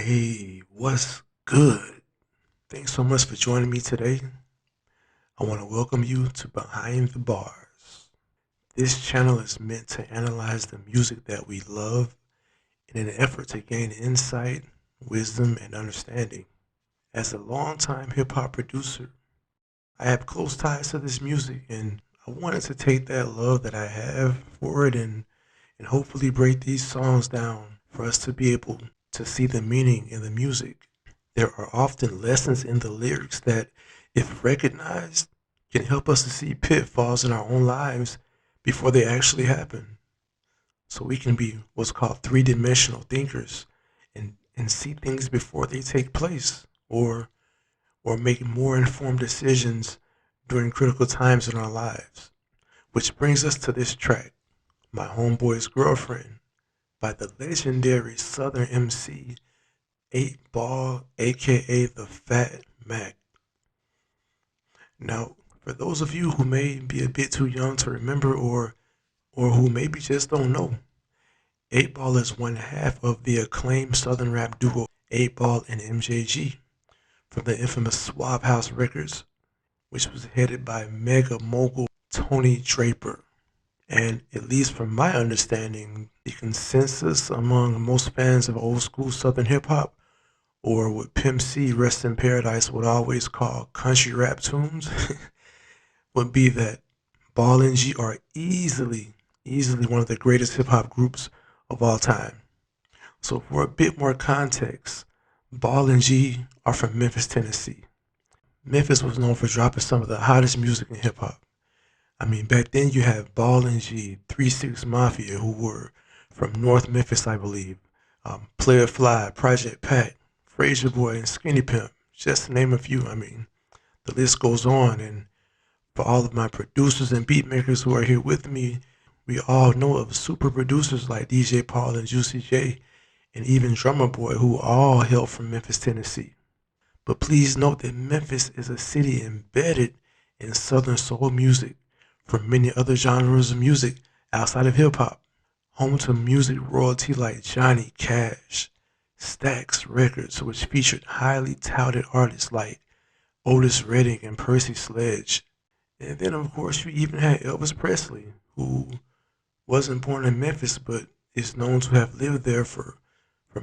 Hey, what's good? Thanks so much for joining me today. I want to welcome you to Behind the Bars. This channel is meant to analyze the music that we love in an effort to gain insight, wisdom, and understanding. As a longtime hip hop producer, I have close ties to this music and I wanted to take that love that I have for it and hopefully break these songs down for us to be able to see the meaning in the music. There are often lessons in the lyrics that, if recognized, can help us to see pitfalls in our own lives before they actually happen. So we can be what's called three-dimensional thinkers and see things before they take place or make more informed decisions during critical times in our lives. Which brings us to this track, My Homeboy's Girlfriend, by the legendary Southern MC 8 Ball, aka the Fat Mac. Now, for those of you who may be a bit too young to remember or who maybe just don't know, 8 Ball is one half of the acclaimed Southern rap duo 8 Ball and MJG from the infamous Swab House Records, which was headed by mega mogul Tony Draper. And at least from my understanding, the consensus among most fans of old school Southern hip hop, or what Pimp C, Rest in Paradise, would always call country rap tunes, would be that Ball and G are easily one of the greatest hip hop groups of all time. So for a bit more context, Ball and G are from Memphis, Tennessee. Memphis was known for dropping some of the hottest music in hip hop. I mean, back then you had Ball and G, 3 6 Mafia, who were from North Memphis, I believe. Player Fly, Project Pat, Frazier Boy, and Skinny Pimp, just to name a few. I mean, the list goes on. And for all of my producers and beat makers who are here with me, we all know of super producers like DJ Paul and Juicy J, and even Drummer Boy, who all hail from Memphis, Tennessee. But please note that Memphis is a city embedded in Southern soul music from many other genres of music outside of hip hop, home to music royalty like Johnny Cash, Stax Records, which featured highly touted artists like Otis Redding and Percy Sledge. And then, of course, you even had Elvis Presley, who wasn't born in Memphis but is known to have lived there for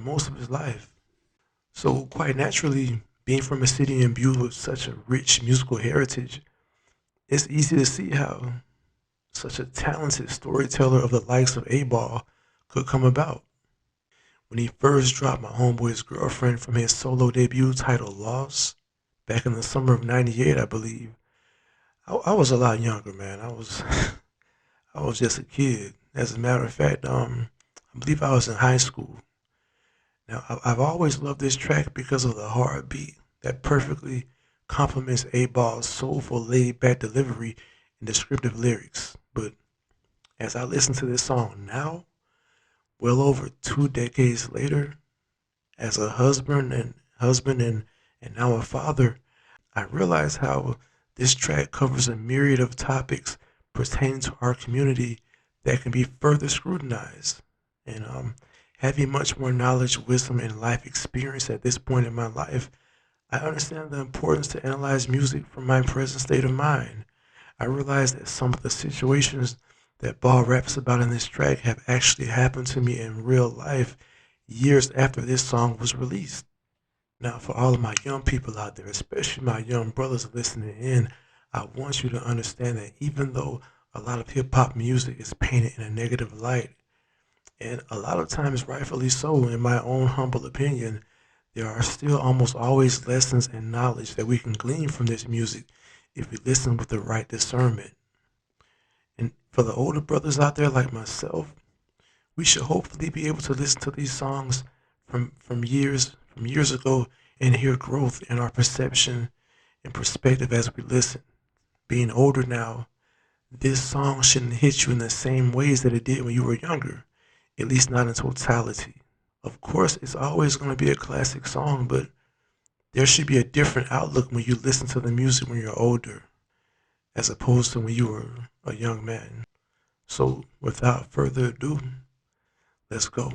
most of his life. So, quite naturally, being from a city imbued with such a rich musical heritage, it's easy to see how such a talented storyteller of the likes of A-Ball could come about. When he first dropped My Homeboy's Girlfriend from his solo debut titled Lost, back in the summer of '98, I believe, I was a lot younger, man. I was just a kid. As a matter of fact, I believe I was in high school. Now, I've always loved this track because of the hard beat that perfectly complements A-Ball's soulful, laid-back delivery and descriptive lyrics. But as I listen to this song now, well over 2 decades later, as a husband and now a father, I realize how this track covers a myriad of topics pertaining to our community that can be further scrutinized. And having much more knowledge, wisdom, and life experience at this point in my life, I understand the importance to analyze music from my present state of mind. I realize that some of the situations that Ball raps about in this track have actually happened to me in real life years after this song was released. Now, for all of my young people out there, especially my young brothers listening in, I want you to understand that even though a lot of hip hop music is painted in a negative light, and a lot of times rightfully so, in my own humble opinion, there are still almost always lessons and knowledge that we can glean from this music if we listen with the right discernment. And for the older brothers out there like myself, we should hopefully be able to listen to these songs from years ago and hear growth in our perception and perspective as we listen. Being older now, this song shouldn't hit you in the same ways that it did when you were younger, at least not in totality. Of course, it's always going to be a classic song, but there should be a different outlook when you listen to the music when you're older, as opposed to when you were a young man. So, without further ado, let's go.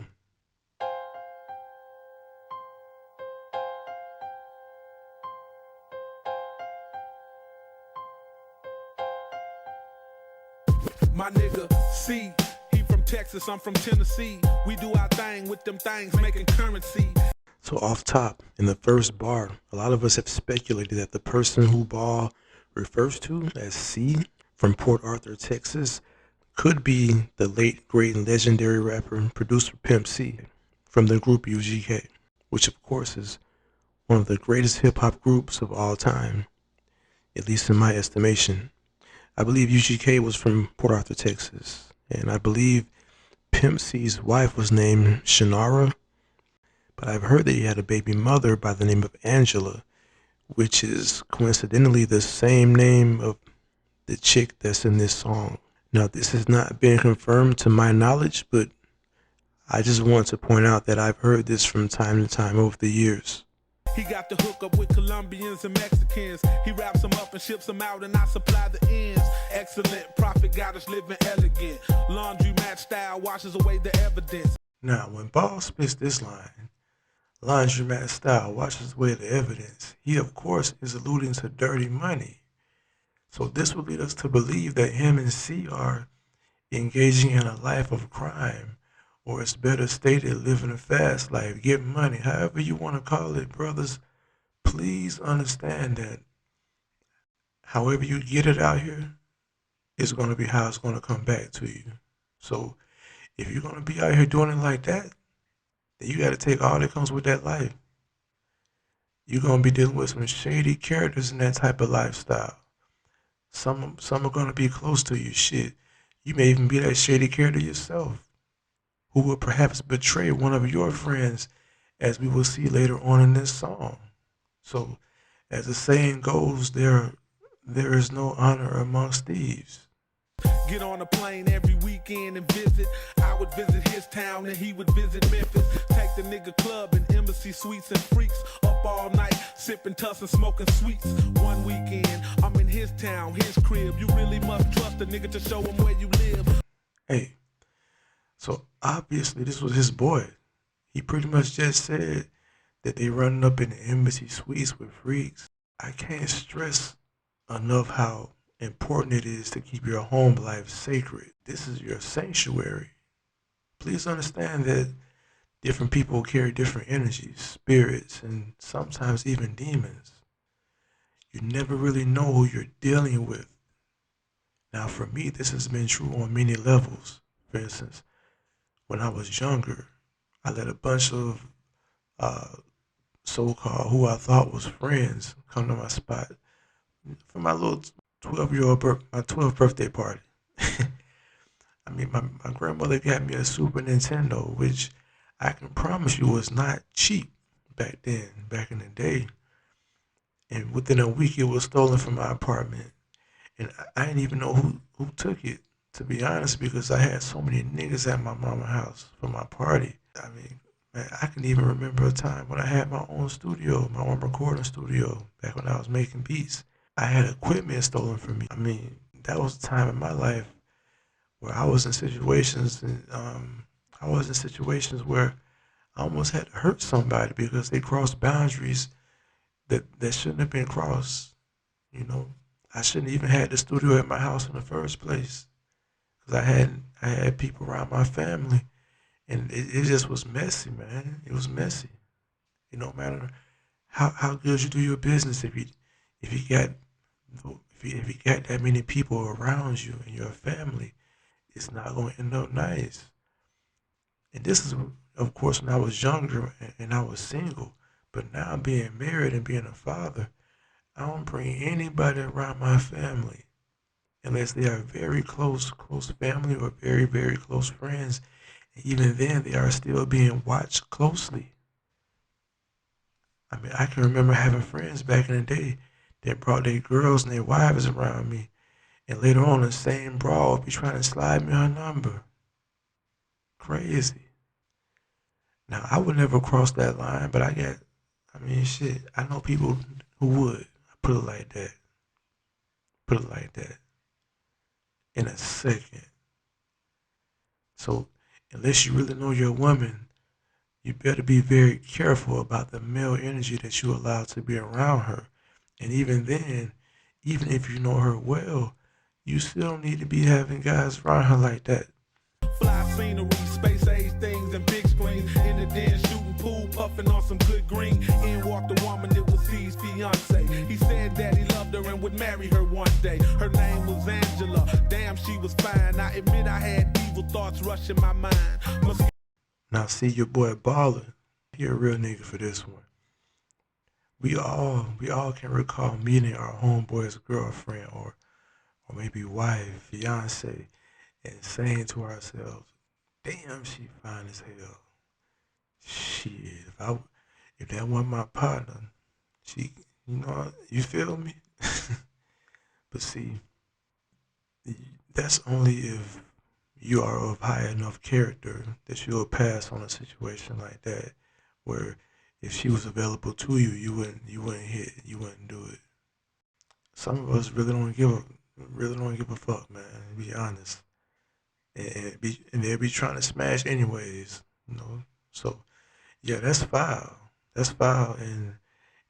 My nigga C, he from Texas, I'm from Tennessee. We do our thing with them things making currency. So off top, in the first bar, a lot of us have speculated that the person who Ball refers to as C from Port Arthur, Texas, could be the late, great, and legendary rapper and producer Pimp C from the group UGK, which of course is one of the greatest hip hop groups of all time, at least in my estimation. I believe UGK was from Port Arthur, Texas, and I believe Pimp C's wife was named Shannara, but I've heard that he had a baby mother by the name of Angela, which is coincidentally the same name of the chick that's in this song. Now, this has not been confirmed to my knowledge, but I just want to point out that I've heard this from time to time over the years. He got the hook up with Colombians and Mexicans. He wraps them up and ships them out, and I supply the ends. Excellent profit got us living elegant. Laundry mat style washes away the evidence. Now, when Ball spits this line, laundromat style washes away the evidence, he of course is alluding to dirty money. So this would lead us to believe that him and C are engaging in a life of crime, or it's better stated, living a fast life, getting money, however you want to call it, brothers. Please understand that however you get it out here is going to be how it's going to come back to you. So if you're going to be out here doing it like that, then you got to take all that comes with that life. You're going to be dealing with some shady characters in that type of lifestyle. Some are going to be close to you. Shit, you may even be that shady character yourself, who will perhaps betray one of your friends, as we will see later on in this song. So, as the saying goes, there is no honor amongst thieves. Get on a plane every weekend and visit. I would visit his town and he would visit Memphis. Take the nigga club and embassy suites and freaks. Up all night, sipping tuss and smoking sweets. One weekend, I'm in his town, his crib. You really must trust a nigga to show him where you live. Hey, so obviously this was his boy. He pretty much just said that they running up in the embassy suites with freaks. I can't stress enough how important it is to keep your home life sacred. This is your sanctuary. Please understand that different people carry different energies, spirits, and sometimes even demons. You never really know who you're dealing with. Now, for me, this has been true on many levels. For instance, when I was younger, I let a bunch of so-called who I thought was friends come to my spot for my little 12th birthday party. I mean, my grandmother got me a Super Nintendo, which I can promise you was not cheap back then, back in the day. And within a week, it was stolen from my apartment. And I didn't even know who took it, to be honest, because I had so many niggas at my mama's house for my party. I mean, man, I can even remember a time when I had my own studio, my own recording studio, back when I was making beats. I had equipment stolen from me. I mean, that was a time in my life where I was in situations, and where I almost had to hurt somebody because they crossed boundaries that shouldn't have been crossed. You know, I shouldn't even had the studio at my house in the first place, because I had people around my family, and it just was messy, man. It was messy. It don't matter how good you do your business if you got that many people around you and your family, it's not going to end up nice. And this is, of course, when I was younger and I was single. But now being married and being a father, I don't bring anybody around my family unless they are very close family or very, very close friends. And even then, they are still being watched closely. I mean, I can remember having friends back in the day that brought their girls and their wives around me, and later on the same broad would be trying to slide me her number. Crazy. Now, I would never cross that line, but shit, I know people who would. Put it like that. Put it like that. In a second. So, unless you really know your woman, you better be very careful about the male energy that you allow to be around her. And even then, even if you know her well, you still don't need to be having guys around her like that. Fly scenery, space age things, and big screens. In the den, shooting pool, puffing on some good green. In walked a woman that was his fiance. He said that he loved her and would marry her one day. Her name was Angela. Damn, she was fine. I admit I had evil thoughts rushing my mind. Now see your boy Baller. He a real nigga for this one. We all can recall meeting our homeboy's girlfriend or maybe wife, fiance, and saying to ourselves, "Damn, she fine as hell." Shit, if that wasn't my partner, she, you feel me? But see, that's only if you are of high enough character that you'll pass on a situation like that, where if she was available to you, you wouldn't hit, you wouldn't do it. Some of us really don't give a fuck, man. To be honest, and they'll be trying to smash anyways, you know. So yeah, that's foul. That's foul, and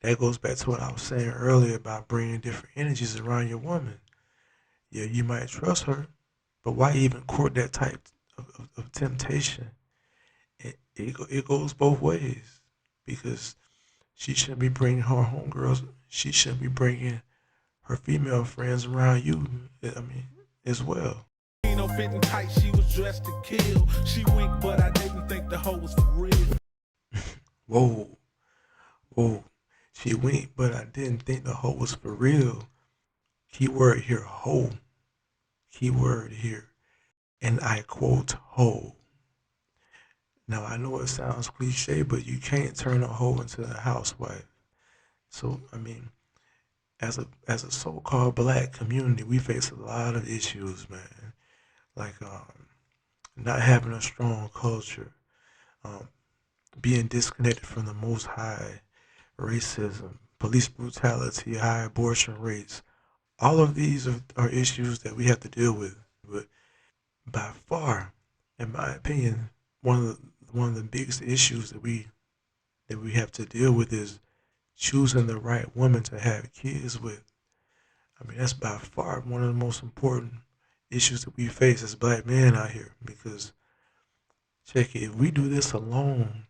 that goes back to what I was saying earlier about bringing different energies around your woman. Yeah, you might trust her, but why even court that type of temptation? It goes both ways because she shouldn't be bringing her homegirls. She shouldn't be bringing her female friends around you. I mean, as well. No fitting tight, she was dressed to kill. She winked, but I didn't think the hoe was for real. Whoa, whoa. She winked, but I didn't think the hoe was for real. Keyword here, hoe. Keyword here. And I quote, hoe. Now I know it sounds cliche, but you can't turn a hoe into a housewife. So I mean, as a so-called black community, we face a lot of issues, man. Like not having a strong culture, um, being disconnected from the Most High, racism, police brutality, high abortion rates. All of these are issues that we have to deal with. But by far, in my opinion, one of the biggest issues that we have to deal with is choosing the right woman to have kids with. I mean, that's by far one of the most important issues that we face as black men out here. Because check it, if we do this alone,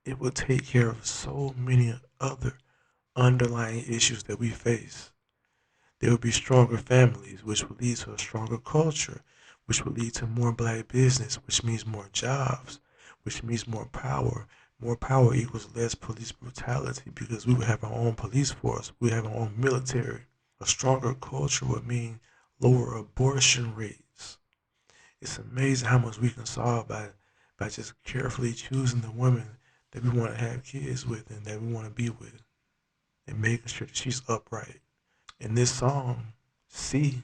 it will take care of so many other underlying issues that we face. There will be stronger families, which will lead to a stronger culture, which will lead to more black business, which means more jobs, which means more power. More power equals less police brutality because we will have our own police force, we have our own military. A stronger culture would mean lower abortion rates. It's amazing how much we can solve by just carefully choosing the women that we want to have kids with and that we want to be with and making sure that she's upright. In this song, C,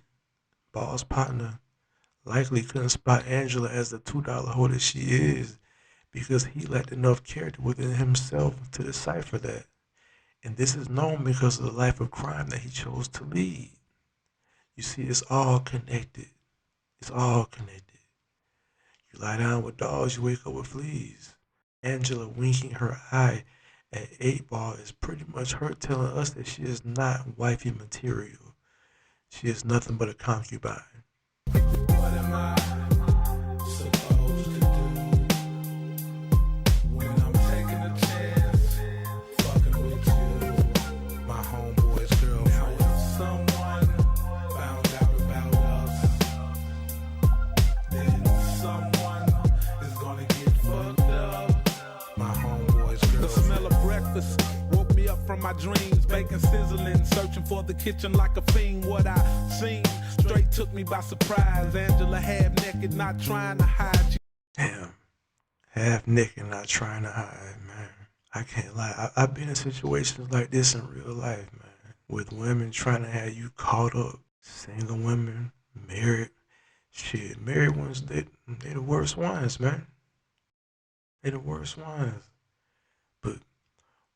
Ball's partner, likely couldn't spot Angela as the $2 hoe that she is because he lacked enough character within himself to decipher that. And this is known because of the life of crime that he chose to lead. You see, it's all connected. It's all connected. You lie down with dogs, you wake up with fleas. Angela winking her eye at 8 Ball is pretty much her telling us that she is not wifey material. She is nothing but a concubine. What am I supposed to do when I'm taking a chance, fucking with you? My homeboy's girlfriend. Now if someone found out about us, then someone is gonna get fucked up. My homeboy's girlfriend. The smell of breakfast woke me up from my dreams. Bacon sizzling, searching for the kitchen like a fiend. What I seen straight took me by surprise. Angela half naked, not trying to hide. Damn, half naked, not trying to hide, man. I can't lie. I've been in situations like this in real life, man, with women trying to have you caught up. Single women, married, shit, married ones, they the worst ones, man. They the worst ones. But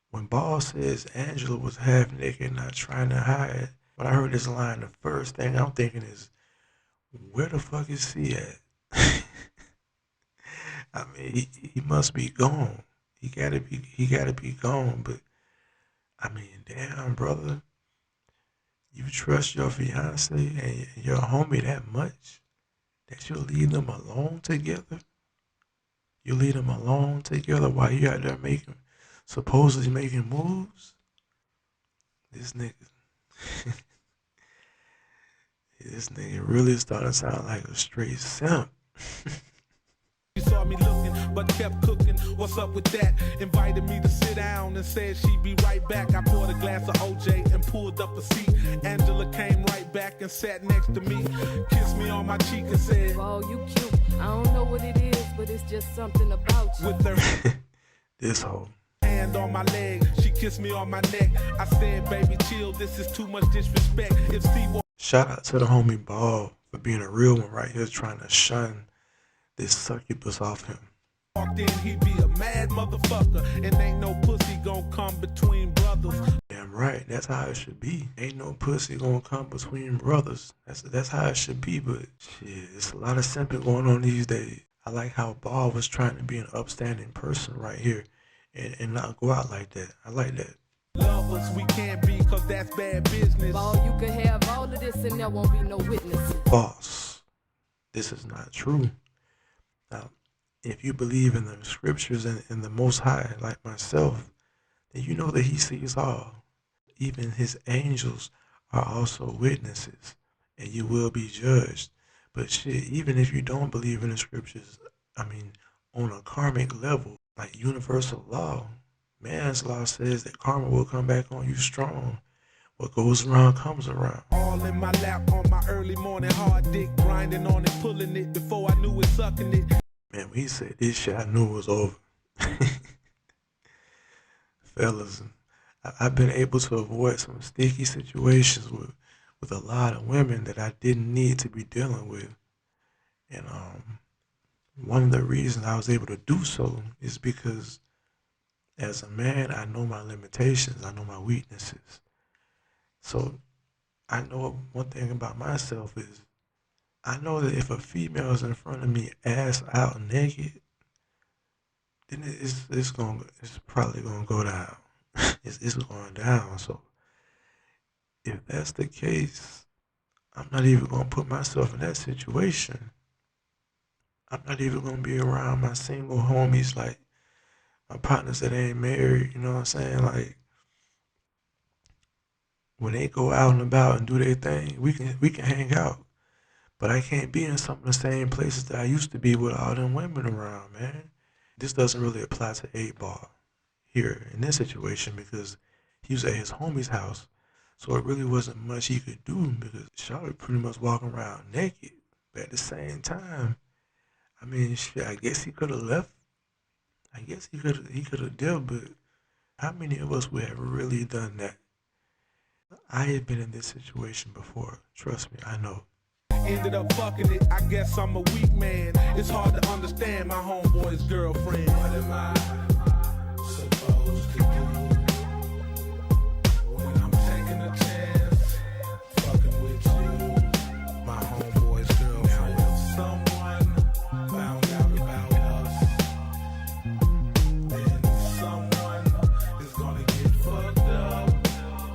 when Ball says Angela was half naked, not trying to hide, when I heard this line, the first thing I'm thinking is, where the fuck is he at? I mean, he must be gone. He gotta be gone. But I mean, damn, brother, You trust your fiance and your homie that much that you'll leave them alone together? You leave them alone together while you out there supposedly making moves? This nigga, this nigga really starting to sound like a straight simp. She saw me looking, but kept cooking. What's up with that? Invited me to sit down and said she'd be right back. I poured a glass of OJ and pulled up a seat. Angela came right back and sat next to me. Kissed me on my cheek and said, "Oh, you cute. I don't know what it is, but it's just something about you." With her This hoe. hand on my leg, she kissed me on my neck. I said, baby, chill, this is too much disrespect. If Steve Shout out to the homie Ball for being a real one right here trying to shun this succubus off him. walked in, he'd be a mad motherfucker. And ain't no pussy gon' come between brothers. Damn right, that's how it should be. Ain't no pussy gonna come between brothers. That's how it should be, but shit, it's a lot of simping going on these days. I like how Ball was trying to be an upstanding person right here and not go out like that. I like that. Lovers, we can't be, cause that's bad business. "Oh, you could have all of this and there won't be no witnesses." False. This is not true. Now, if you believe in the scriptures and in the Most High, like myself, then you know that He sees all. Even His angels are also witnesses, and you will be judged. But shit, even if you don't believe in the scriptures, I mean, on a karmic level, like universal law, man's law says that karma will come back on you strong. What goes around comes around. All in my lap on my early morning hard dick, grinding on it, pulling it before I knew it, sucking it. Man, when he said this shit, I knew it was over. Fellas, I've been able to avoid some sticky situations with a lot of women that I didn't need to be dealing with. And one of the reasons I was able to do so is because as a man, I know my limitations, I know my weaknesses. So I know one thing about myself is I know that if a female is in front of me ass out naked, then it's probably gonna go down. it's going down. So if that's the case, I'm not even gonna put myself in that situation. I'm not even gonna be around my single homies, like my partners that ain't married. You know what I'm saying? Like when they go out and about and do their thing, we can hang out. But I can't be in some of the same places that I used to be with all them women around, man. This doesn't really apply to 8-Ball here in this situation because he was at his homie's house. So it really wasn't much he could do because Charlotte pretty much walking around naked. But at the same time, I mean, shit, I guess he could have left. I guess he could have dealt, but how many of us would have really done that? I had been in this situation before. Trust me, I know. Ended up fucking it, I guess I'm a weak man. It's hard to understand my homeboy's girlfriend. What am I supposed to do when I'm taking a chance, fucking with you, my homeboy's girlfriend? Now if someone found out about us, then someone is gonna get fucked up.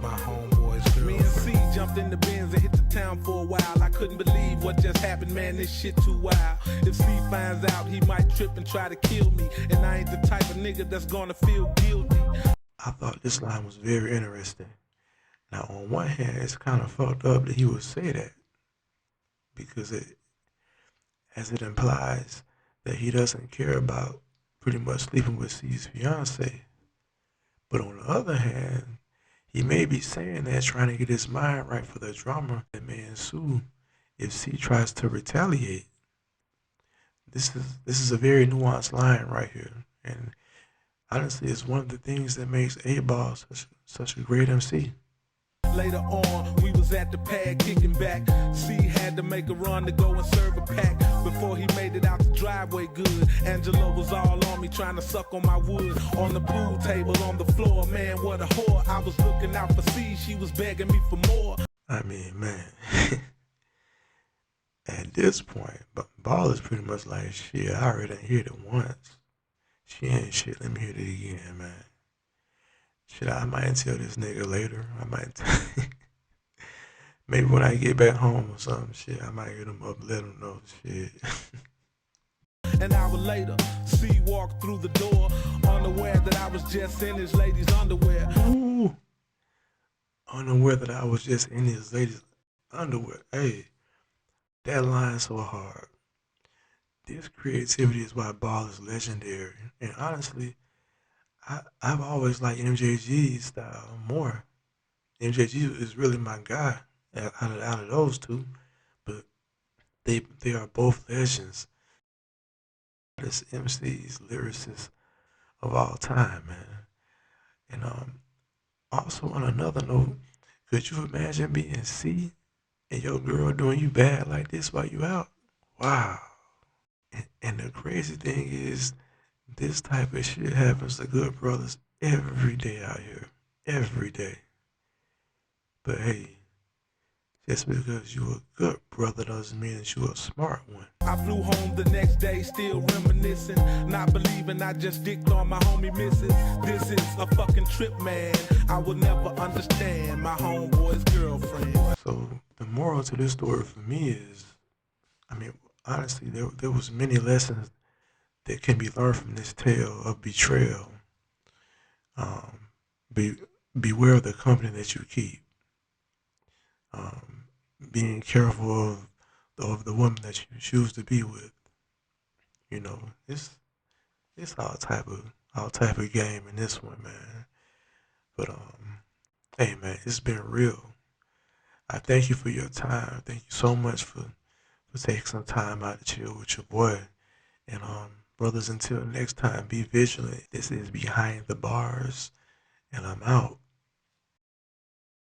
My homeboy's girlfriend. Me and C jumped in the Benz and hit the town for a while. I couldn't believe what just happened, man, this shit too wild. If Steve finds out, he might trip and try to kill me. And I ain't the type of nigga that's gonna feel guilty. I thought this line was very interesting. Now, on one hand, it's kind of fucked up that he would say that because as it implies that he doesn't care about pretty much sleeping with C's fiance. But on the other hand, he may be saying that trying to get his mind right for the drama that may ensue if C tries to retaliate. This is a very nuanced line right here, and honestly, it's one of the things that makes 8-Ball such a great MC. Later on, we was at the pad kicking back. C had to make a run to go and serve a pack before he made it out the driveway good. Angela was all on me trying to suck on my wood. On the pool table, on the floor, man, what a whore. I was looking out for C, she was begging me for more. I mean, man, at this point, Ball is pretty much like, shit, I already done heard it once. She ain't shit, let me hear it again, man. Shit, I might tell this nigga later. Maybe when I get back home or something, shit, I might hit him up, let him know, shit. An hour later, C walked through the door, unaware that I was just in his lady's underwear. Ooh, unaware that I was just in his lady's underwear. Hey, that line so hard. This creativity is why Ball is legendary. And honestly, I've always liked MJG's style more. MJG is really my guy out of those two, but they are both legends. This MCs, lyricists of all time, man. And also on another note, could you imagine being C and your girl doing you bad like this while you out? Wow. And the crazy thing is, this type of shit happens to good brothers every day out here. Every day. But hey, just because you a good brother doesn't mean that you a smart one. I flew home the next day, still reminiscing, not believing I just dicked on my homie missus. This is a fucking trip, man. I will never understand my homeboy's girlfriend. So the moral to this story for me is, I mean, honestly, there was many lessons that can be learned from this tale of betrayal. Um, be beware of the company that you keep. Um, being careful of the woman that you choose to be with. You know, it's all type of game in this one, man. But hey, man, it's been real. I thank you for your time. Thank you so much for taking some time out to chill with your boy. And brothers, until next time, be vigilant. This is Behind the Bars, and I'm out.